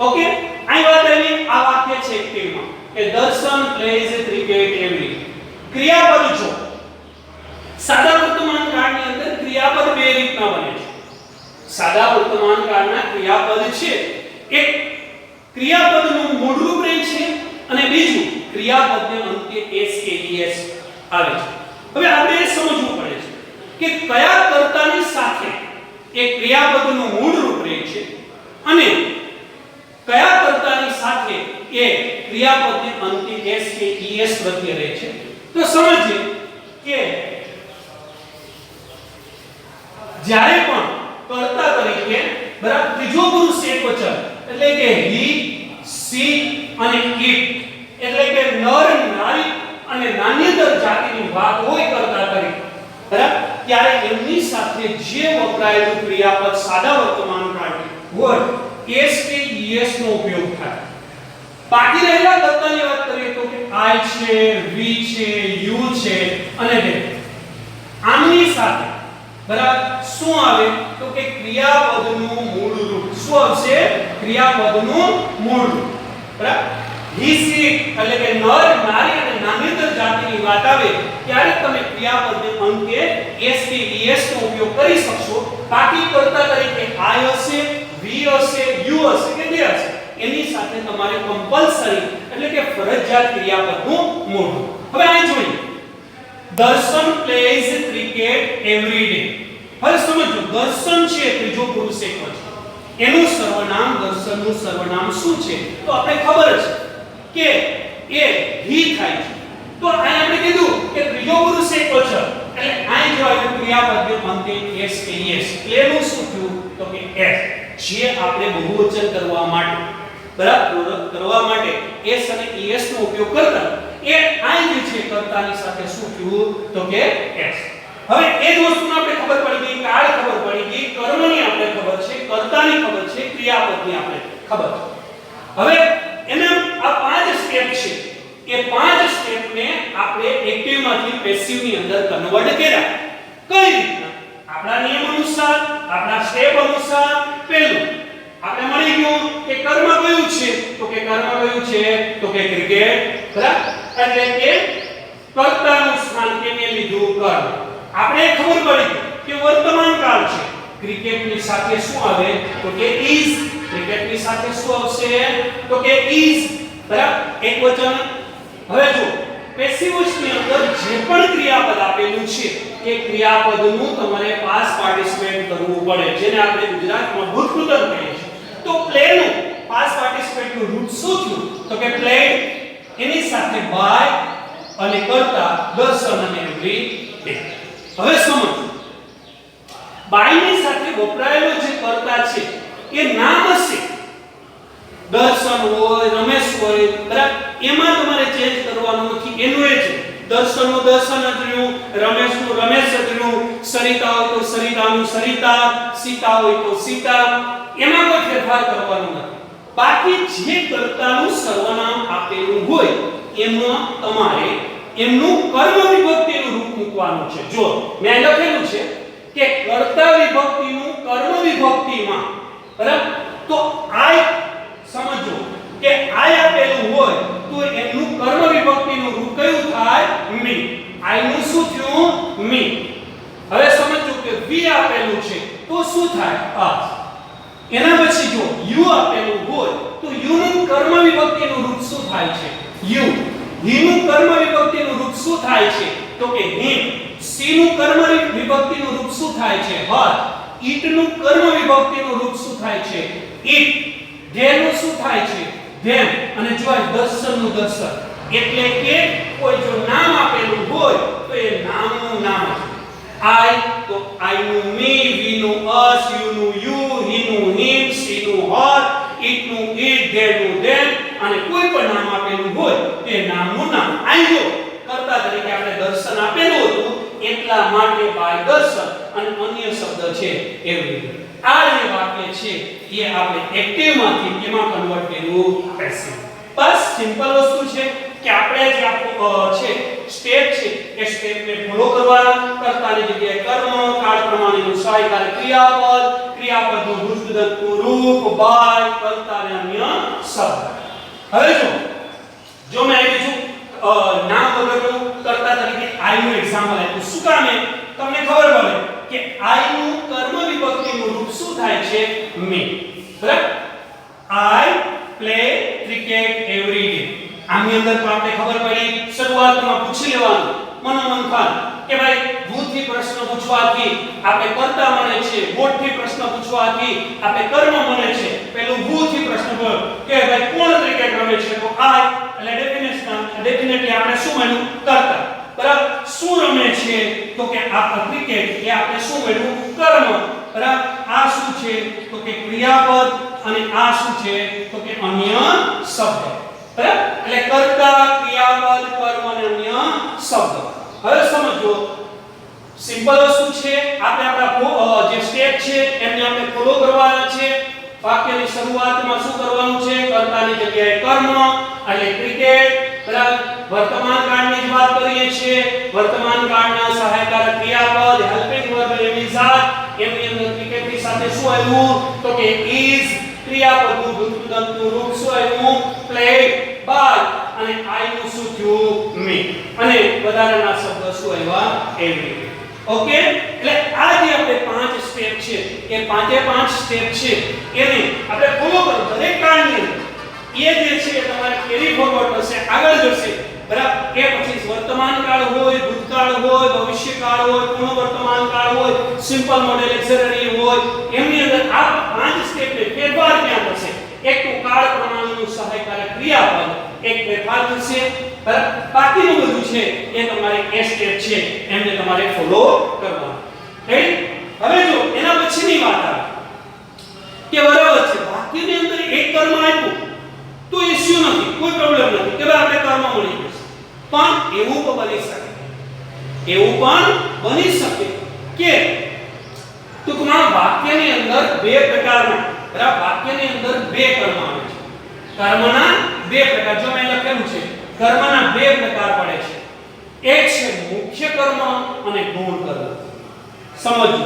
ઓકે અહીં વાત આવી આ વાક્ય છે એક્ટિવમાં કે દર્શન પ્લેઝ ક્રિકેટ એવરી ક્રિયાપદ જો સાદા વર્તમાન કાળની અંદર ક્રિયાપદ બે રીતના બને છે સાદા વર્તમાન કાળના ક્રિયાપદ છે એક ક્રિયાપદનું મૂળ રૂપ રહે છે અને બીજું ક્રિયાપદને અંતે s કે es આવે છે હવે આપણે એ સમજવું પડે છે કે કયા કર્તાની સાથે એ ક્રિયાપદનું મૂળ રૂપ રહે છે અને કયા કર્તાની સાથે એ ક્રિયાપદને અંતે s કે es પ્રત્યય રહે છે તો સમજીએ કે જ્યારે પણ કર્તા તરીકે બરાબર ત્રીજો પુરુષ એકવચન એટલે કે he she અને it એટલે કે નર નારી અને નાન્યતર જાતિની વાત હોય કર્તા તરીકે બરાબર ત્યારે એમની સાથે જે વપરાયેલું ક્રિયાપદ સાદા વર્તમાન કાળનું હોય s કે es નો ઉપયોગ થાય બાકી રહેલા કર્તાની વાત કરીએ તો કે I છે we છે you છે અને they આમની સાથે બરાબર શું આવે તો કે ક્રિયાપદનું મૂળ રૂપ શું આવશે ક્રિયાપદનું મૂળ રૂપ બરાબર he she એટલે કે નર નારી અને નાન્યતર જાતિની વાત આવે ત્યારે તમે ક્રિયાપદને અંતે s કે es નો ઉપયોગ કરી શકશો. બાકી કર્તા તરીકે I હશે, we હશે, you હશે કે they હશે એની સાથે તમારે કમ્પલસરી એટલે કે ફરજિયાત ક્રિયાપદનું મોઢું. હવે અહીં જોઈએ દર્શન પ્લેઝ ક્રિકેટ એવરી ડે. હવે સમજો દર્શન છે ત્રીજો પુરુષ એકવચન, એનું સર્વનામ દર્શનનું સર્વનામ શું છે તો આપણે ખબર છે કે એ he થાય છે. તો અહીં આપણે કીધું કે ત્રીજો પુરુષ એકવચન એટલે અહીં જો આવ્યું ક્રિયાપદને અંતે s કે es એનું શું થયું તો કે s જે આપણે બહુવચન કરવા માટે બરાબર કરવા માટે s અને es નો ઉપયોગ કરતા એ અહીં જે છે કર્તાની સાથે શું થયું તો કે s. હવે એ જ વસ્તુને આપણે ખબર પડી ગઈ, કાળ ખબર પડી ગઈ, કર્મની આપણે ખબર છે, કર્તાની ખબર છે, ક્રિયાપદની આપણે ખબર છે. હવે એના આ પાંચ સ્ટેપ છે એ પાંચ સ્ટેપને આપણે એક્ટિવ માંથી પેસિવ ની અંદર કન્વર્ટ કર્યા. કઈ રીતના? આપણા નિયમ અનુસાર, આપણા સ્ટેપ અનુસાર. પહેલું આપણે મળી ગયું કે કર્મ કયું છે તો કે કર્મ કયું છે તો કે ક્રિકેટ, બરાબર? એટલે કે કર્તાનું સ્થાન કેને લીધું કર્મ. આપણે ખબર પડી કે વર્તમાન કાળ છે, ક્રિકેટની સાથે શું આવે તો કે is, ક્રિકેટની સાથે શું આવશે તો કે is, બરાબર? એકવચન. હવે જો પેસિવ વોઇસની અંદર જે પણ ક્રિયાપદ આપેલું છે એ ક્રિયાપદનું તમારે પાસ્ટ પાર્ટિસિપેટ કરવું પડે, જેને આપણે ગુજરાતમાં ભૂતકૃતન કહીએ છીએ. તો પ્લેનું પાસ્ટ પાર્ટિસિપેટનું રૂપ શું થયું તો કે પ્લેડ, એની સાથે બાય અને કર્તા દર્શન અને એવરી ડે. હવે સમજો બાયની સાથે વપરાયેલો જે કર્તા છે એ નામ હશે, દર્શન હોય, રમેશ હોય, બરાબર? એમાં તમારે ચેન્જ કરવાનું નથી, એનું એ છે. દર્શનનું દર્શન જ રહ્યું, રમેશનું રમેશ જ રહ્યું, સરિતા હોય તો સરિતાનું સરિતા, સીતા હોય તો સીતા, એમાં કોઈ ફેરફાર કરવાનો નથી. બાકી જે કર્તાનું સર્વનામ આપેલું હોય એમાં તમારે એમનું કર્મ વિભક્તિનું રૂપ મૂકવાનું છે. જો મેં લખેલું છે કે કર્તા વિભક્તિનું કર્મ વિભક્તિમાં, બરાબર? તો આય સમજો કે આય આપેલું હોય તો એમનું કર્મ વિભક્તિનું રૂપ કયું થાય મી. આય નું શું થયું મી. હવે સમજો કે વી આપેલું છે તો શું થાય અસ. એના પછી જો યુ આપેલું હોય તો યુ નું કર્મ વિભક્તિનું રૂપ શું થાય છે યુ. હી નું કર્મ વિભક્તિનું રૂપ શું થાય છે તો કે હિમ. સી નું કર્મ વિભક્તિનું રૂપ શું થાય છે હર. ઈટ નું કર્મ વિભક્તિનું રૂપ શું થાય છે ઈટ. ધે નું શું થાય છે ધેમ. અને જો આ દર્શનનું દર્શન એટલે કે કોઈ જો નામ આપેલું હોય તો એ નામનું નામ છે. આઈ તો આઈ નું મી, વી નું અસ, યુ નું યુ, હી નું હિમ, સી નું હર, ઈટ નું ઈટ, ધે નું ધેમ. અને કોઈ પણ નામ આપેલું હોય તે નામનું નામ. આઈ જો કર્તા તરીકે આપણે દર્શન આપેલું હતું એટલા માટે બાય દર્શન અને અન્ય શબ્દ છે એવી. આ જે વાક્ય છે એ આપણે એક્ટિવ માંથી કેમાં કન્વર્ટ કર્યું પેસિવ. બસ સિમ્પલ વસ્તુ છે કે આપણે જે છે સ્ટેપ છે એ સ્ટેપને ફોલો કરવાના. કર્તાની જગ્યાએ કર્મ, કાળ પ્રમાણેનું સહાયકારી ક્રિયાપદ, ક્રિયાપદનું ભૂતગતનું રૂપ, બાય, કર્તા અને અન્ય શબ્દ. હવે જો મેં અહીં બીજું નામ વગરનું કર્તા તરીકે આઈ નું એક્ઝામ્પલ આપ્યું. શું કામ? તમને ખબર પડે કે આઈ નું કર્મ વિભક્તિનું રૂપ શું થાય છે મે, બરાબર? I play cricket every day. આની અંદર તો આપણે ખબર પડી, શરૂઆતમાં પૂછી લેવાનું મનોમંથન કે ભાઈ ભૂતથી પ્રશ્ન પૂછવાથી આપણે કર્તા મળે છે, બોધથી પ્રશ્ન પૂછવાથી આપણે કર્મ મળે છે. પેલું ભૂતથી પ્રશ્ન પૂછ્યો કે ભાઈ કોણ ક્રિકેટ રમે છે તો આઈ એટલે ડેફિનેટલી આપણે શું મળ્યું કર્તા, બરાબર? શું રમે છે તો કે આ ક્રિકેટ, એ આપણે શું મળ્યું કર્મ, બરાબર? આ શું છે તો કે ક્રિયાપદ અને આ શું છે તો કે અન્ય શબ્દ, બરાબર? એટલે કર્તા, ક્રિયાપદ, કર્મ અને અન્ય શબ્દ. હવે સમજો સિમ્પલ વસ્તુ છે, આપણે આપણા જે સ્ટેપ છે એમને આપણે ફોલો કરવાના છે. વાક્યની શરૂઆતમાં શું કરવાનું છે? કર્તાની જગ્યાએ કર્મ એટલે ક્રિકેટ, બરાબર? વર્તમાન કાળની જ વાત કરીએ છીએ. વર્તમાન કાળના સહાયકારક ક્રિયાપદ હેલ્પિંગ વર્બ એની સાથે એની અંદર ક્રિકેટની સાથે શું આવ્યું તો કે is. ક્રિયાપદનું ભૂતગતનું રૂપ શું આવ્યું પ્લેડ. બાય અને વધારાના શબ્દ શું આવ્યા એવરી. ઓકે, એટલે આ જે આપણે 5 સ્ટેપ છે એ 5 સ્ટેપ છે એને આપણે ફોલો કરો દરેક કાળની અંદર. એ જે છે એ તમારે કેરી ફોરવર્ડ થશે, આગળ જશે, બરાબર. એ પછી વર્તમાન કાળ હોય, ભૂતકાળ હોય, ભવિષ્યકાળ હોય, પૂર્ણ વર્તમાન કાળ હોય, સિમ્પલ મોડેલ એક્સેલરી હોય, એમની અંદર આ 5 સ્ટેપ ને ફેરફાર ક્યાં થશે? એક તો કાળ પ્રમાણનું સહાયકારક ક્રિયાપદ એક ફેરફાર થશે, બરાબર. બાકીનું બધું છે એ તમારે એ સ્ટેપ છે એમને તમારે ફોલો કરવાનું. રાઈટ? હવે જો એના પછીની વાત આવે કે બરાબર છે વાક્યની અંદર એક કર્મ આપ્યું તો ઇશ્યુ નથી, કોઈ પ્રોબ્લેમ નથી કે ભાઈ આપણે કર્મ મળી જશે. પણ એવું પણ બની શકે, એવું પણ બની શકે કે ટૂંકમાં વાક્યની અંદર બે પ્રકારના, બરાબર, વાક્યની અંદર બે કર્મ આવે છે. કર્મના બે પ્રકાર, જો મેં લખેલું છે કર્મના બે પ્રકાર પડે છે. એક છે મુખ્ય કર્મ અને ગૌણ કર્મ. સમજો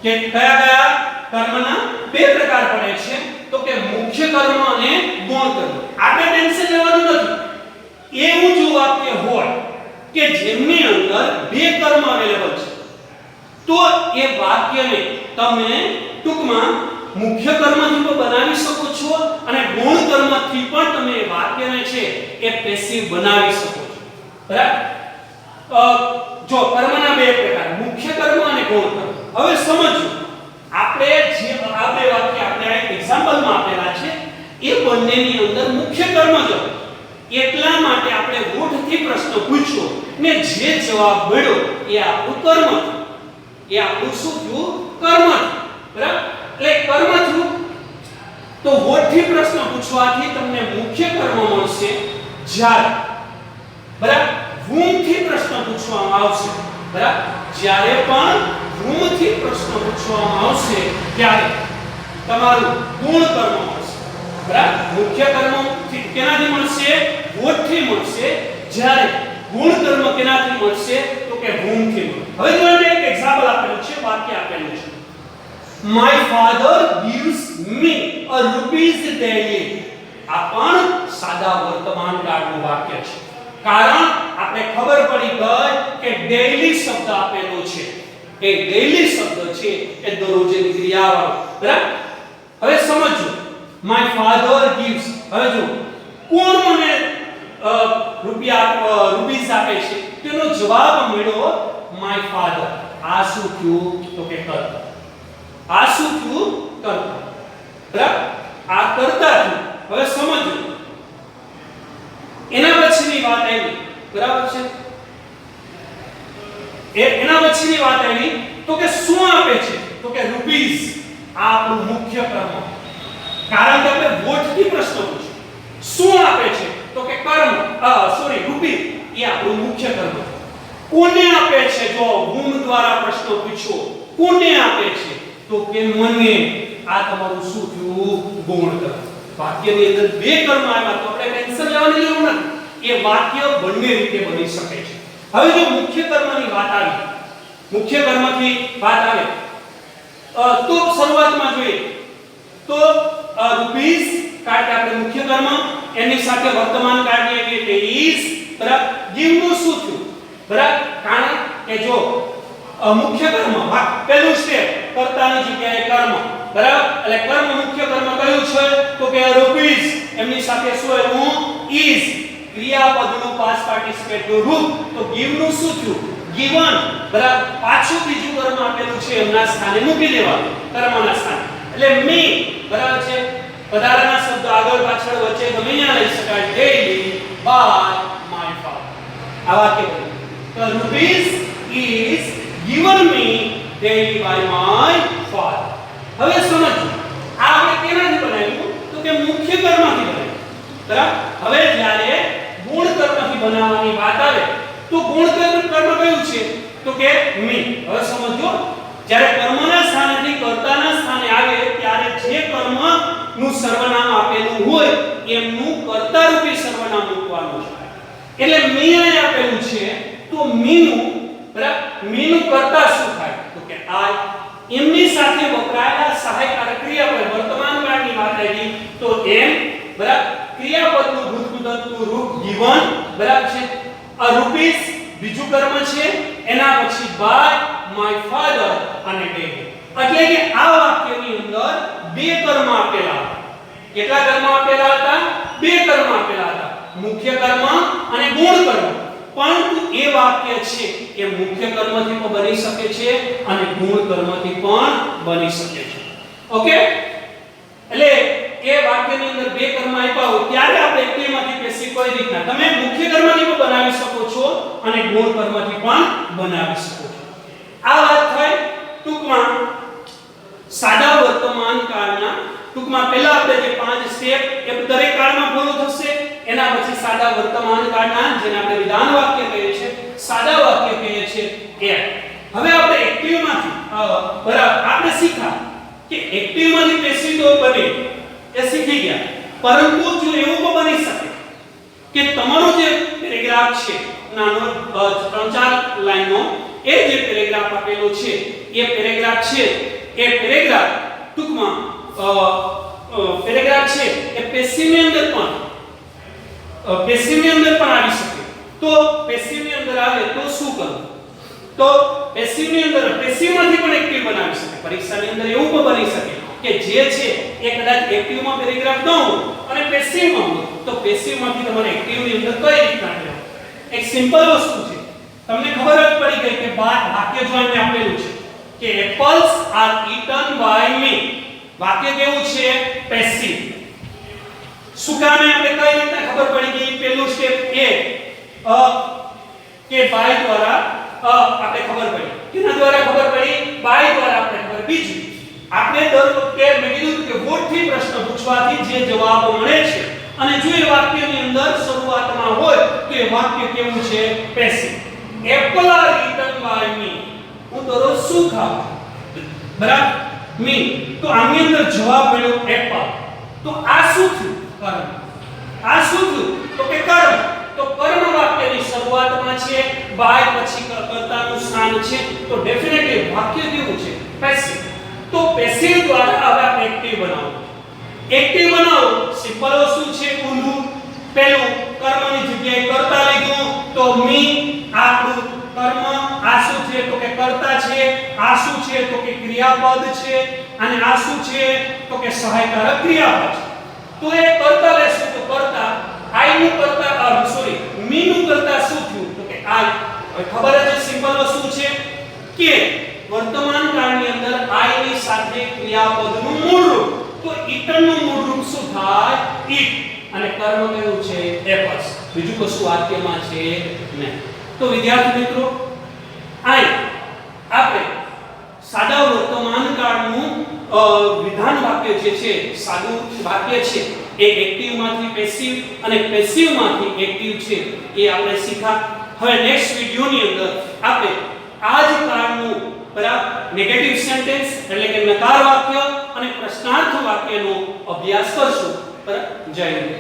કે કયા કયા કર્મના બે પ્રકાર પડે છે, તો કે મુખ્ય કર્મ અને ગૌણ કર્મ. આપણે ટેન્શન લેવાનું નથી. એવું જો વાક્ય હોય કે જેમની અંદર બે કર્મ અવેલેબલ છે તો એ વાક્યને તમે ટૂંકમાં મુખ્ય કર્મથી પણ બનાવી શકો છો અને ગૌણ કર્મથી પણ તમે એ વાક્યને છે એ પેસિવ બનાવી શકો છો, બરાબર. જો કર્મના બે પ્રકાર, મુખ્ય કર્મ અને ગૌણ કર્મ. હવે સમજો આપણે જે આ બે વાક્ય આપણે આ એક્ઝામ્પલમાં આપેલા છે એ બંનેની અંદર મુખ્ય કર્મ જ એટલા માટે આપણે રૂઢથી પ્રશ્ન પૂછ્યો ને જે જવાબ મળ્યો એ આપણું કર્મ થયું. એ આપણું શું થયું? કર્મ થયું, બરાબર. એટલે કર્મ થયું તો રૂઢથી પ્રશ્ન પૂછવાથી તમને મુખ્ય કર્મ મળશે. જ્યારે બરાબર વૂમથી પ્રશ્ન પૂછવામાં આવશે, બરાબર, જ્યારે પણ વૂમથી પ્રશ્ન પૂછવામાં આવશે ત્યારે તમારું ગુણ કર્મ મળશે, બરાબર. મુખ્ય કર્મ કેનાથી મળશે? વોટથી મળશે. જ્યારે ગુણ કર્મ કેનાથી મળશે? તો કે વૂમથી મળશે. હવે જો મેં એક એક્ઝામ્પલ આપેલું છે, વાક્ય આપેલું છે, My father gives me a rupees daily. આ પણ સાદા વર્તમાન કાળનું વાક્ય છે. કારણ આપણે ખબર પડી ગઈ કે ડેઈલી શબ્દ આપેલો છે. એ ડેઈલી શબ્દ છે એ દરરોજની ક્રિયાવાળો, બરાબર. હવે સમજો માય ફાધર ગિવ્સ. હવે જો કોણ મને રૂપીસ આપે છે? તેનો જવાબ મળ્યો માય ફાધર. આ શું થયું? તો કે કર્તા. આ શું થયું? કર્તા, બરાબર. આ કર્તા થયું. હવે સમજો એના પછીની વાત આવી, બરાબર છે. એના પછીની વાત આવી તો કે શું આપે છે? તો કે રૂપીસ. આ આપણું મુખ્ય કર્મ. કારણ કે આપણે વોટથી પ્રશ્ન પૂછ્યો. શું આપે છે? તો કે કર્મ, રૂપી. એ આપણું મુખ્ય કર્મ. કોને આપે છે? જો ગુણ દ્વારા પ્રશ્ન પૂછ્યો, કોને આપે છે? તો કે મને. આ તમારું શું થયું? ગૌણ કર્મ. વાક્યની અંદર બે કર્મ આવ્યા તો આપણે ટેન્શન લેવાની જરૂર નથી. એ વાક્ય બંને રીતે બની શકે છે. હવે જો મુખ્ય કર્મની વાત આવી, મુખ્ય કર્મથી વાત આવે તો શરૂઆતમાં જોઈએ તો રૂપીસ કારણ કે આપણે મુખ્ય કર્મ એની સાથે વર્તમાન કાર્ય એટલે is, બરાબર. give નું શું થયું? બરાબર. કારણ કે જો મુખ્ય કર્મ પહેલું સ્ટેપ કર્તાની જગ્યાએ કર્મ, બરાબર. એટલે કર્મ મુખ્ય કર્મ કયું છે? તો કે રૂપીસ. એમની સાથે શું આવ્યું? is. ક્રિયાપદનું પાસ્ટ પાર્ટિસિપેટ નું રૂપ. તો give નું શું થયું? given, બરાબર. પાછું બીજું કર્મ આપેલું છે એમના સ્થાને મૂકી દેવાનું, કર્મના સ્થાને. એટલે me, બરાબર છે. વધારાના શબ્દ આગળ પાછળ વચ્ચે ગમે ત્યાં લઈ શકાય. daily by my father. આ વાક્ય બોલો. તો rupees is given me daily by my father. હવે સમજો આ આપણે કેનાથી બનાવ્યું? તો કે મુખ્ય કર્મથી બનાવ્યું, બરાબર. હવે જ્યારે ગુણ કર્મથી બનાવવાની વાત આવે તો ગુણ કર્મ કયું છે? તો કે me. હવે સમજો જ્યારે કર્મના સ્થાનેથી કર્તાના સ્થાને આવે ત્યારે જે કર્મ નું સર્વનામ આપેલું હોય એમનું કર્તા રૂપી સર્વનામ મૂકવાનું છે. એટલે me અહીં આપેલું છે તો me નું, બરાબર, me નું કર્તા શું થાય? તો કે I. એમની સાથે વપરાયેલા સહાયકારક ક્રિયાપદ વર્તમાન કાળની વાત આવી તો એમ, બરાબર. ક્રિયાપદનું ભૂતપૂર્વનું રૂપ given, બરાબર છે. રૂપીસ બીજું કર્મ છે, એના પછી બાય, માય ફાધર અને ડેડ. એટલે કે આ વાક્યની અંદર બે કર્મ આપેલા હતા. કેટલા કર્મ આપેલા હતા? બે કર્મ આપેલા હતા, મુખ્ય કર્મ અને ગુણ કર્મ. પરંતુ એ વાક્ય છે એ મુખ્ય કર્મથી પણ બની શકે છે અને ગુણ કર્મથી પણ બની શકે છે. ઓકે, એટલે એ વાક્યની અંદર બે કર્મ આપ્યા હોય ત્યારે આપણે એક્ટિવમાંથી પેસિવ કઈ રીતના તમે મુખ્ય કર્મથી પણ બનાવી શકો છો અને ગુણ કર્મથી પણ બનાવી શકો છો. આ વાત થઈ ટૂંકમાં સાદા વર્તમાન કાળના. ટૂંકમાં પહેલા આપણે જે 5 સ્ટેપ એ દરેક કાળમાં ફોલો થશે. એના પછી સાદા વર્તમાન કાળના, જેને આપણે વિધાન વાક્ય કહીએ છીએ, સાદા વાક્ય કહીએ છીએ, એ. હવે આપણે એક્ટિવમાંથી બરાબર આપણે શીખ્યા કે એક્ટિવમાંથી પેસિવ તો બને એ શીખી ગયા. પરંતુ જો એવું પણ બની શકે કે તમારો જે પેરેગ્રાફ છે નાનો 3-4 લાઈનનો એ જે પેરેગ્રાફ આપેલો છે એ પેરેગ્રાફ છે એ પેરેગ્રાફ ટૂંકમાં પેરેગ્રાફ છે એ પેસિવની અંદર પણ આવી શકે. તો પેસિવની અંદર આવે તો શું કરવું? તો પેસિવની અંદર પેસિવમાંથી પણ એક્ટિવ બનાવી શકે. પરીક્ષાની અંદર એવું પણ બની શકે કે જે છે એ કદાચ એક્ટિવમાં પેરેગ્રાફ ન હોય અને પેસિવમાં હોય, તો પેસિવમાંથી તમારે એક્ટિવની અંદર કઈ રીતના લેવું? એક સિમ્પલ વસ્તુ છે, તમને ખબર જ પડી ગઈ કે વાક્ય જો અહીં આપેલું છે કે apples are eaten by me. વાક્ય કેવું છે? પેસિવ. શું કામ આપણે કઈ રીતના ખબર પડી ગઈ? પહેલું સ્ટેપ એ કે બાય દ્વારા આપણે ખબર પડી. કેના દ્વારા ખબર પડી? બાય દ્વારા આપણે ખબર. બીજું આપણે દર વખતે મેં કીધું કે વોટથી પ્રશ્ન પૂછવાથી જે જવાબ મળે છે અને જો એ વાક્યની અંદર શરૂઆતમાં હોય તો એ વાક્ય કેવું છે? Passive. Apple are eaten by me. હું દરરોજ શું ખાઉં? બરાબર, મી. તો આની અંદર જવાબ મળ્યો એપલ. તો આ શું થયું? કર્મ. આ શું થયું? તો કે કર્મ. તો કર્મ વાક્યની શરૂઆતમાં છે, બાય પછી કર્તાનું સ્થાન છે, તો ડેફિનેટલી વાક્ય કેવું છે? પેસિવ. તો પેસિવ દ્વારા હવે આપણે એક્ટિવ બનાવો. એક્ટિવ બનાવો સિમ્પલ વસ્તુ છે. ઊંધું પહેલું કર્મની જગ્યાએ કર્તા લીધું તો મી. આપણું કર્મ. આ શું છે? તો કે કર્તા છે. આ શું છે? તો કે ક્રિયાપદ છે. અને આ શું છે? તો કે સહાયકારક ક્રિયાપદ છે. તો એ કર્તા લેશું તો કર્તા આઈ નું કર્તા સોરી મી નું કર્તા શું થયું? તો કે આઈ. હવે ખબર જ સિમ્પલ વસ્તુ છે કે વર્તમાન કાળની અંદર આઈ ની સાથે ક્રિયાપદનું મૂળ રૂપ. તો ઈટન નું મૂળ રૂપ શું થાય? ઈટ. અને કર્મ કયું છે? એપલ્સ. બીજું કશું વાક્યમાં છે નહીં. તો વિદ્યાર્થી મિત્રો, આઈ આપણે સાદા વર્તમાન કાળનું વિધાન વાક્ય જે છે, સાદું વાક્ય છે, એ એક્ટિવમાંથી પેસિવ અને પેસિવમાંથી એક્ટિવ છે એ આપણે શીખ્યા. હવે નેક્સ્ટ વિડિયોની અંદર આપણે આ જ કાળનું બરાબર નેગેટિવ સેન્ટેન્સ એટલે કે નકાર વાક્ય અને પ્રશ્નાર્થ વાક્યનો અભ્યાસ કરશું. બરાબર. જય હિન્દ.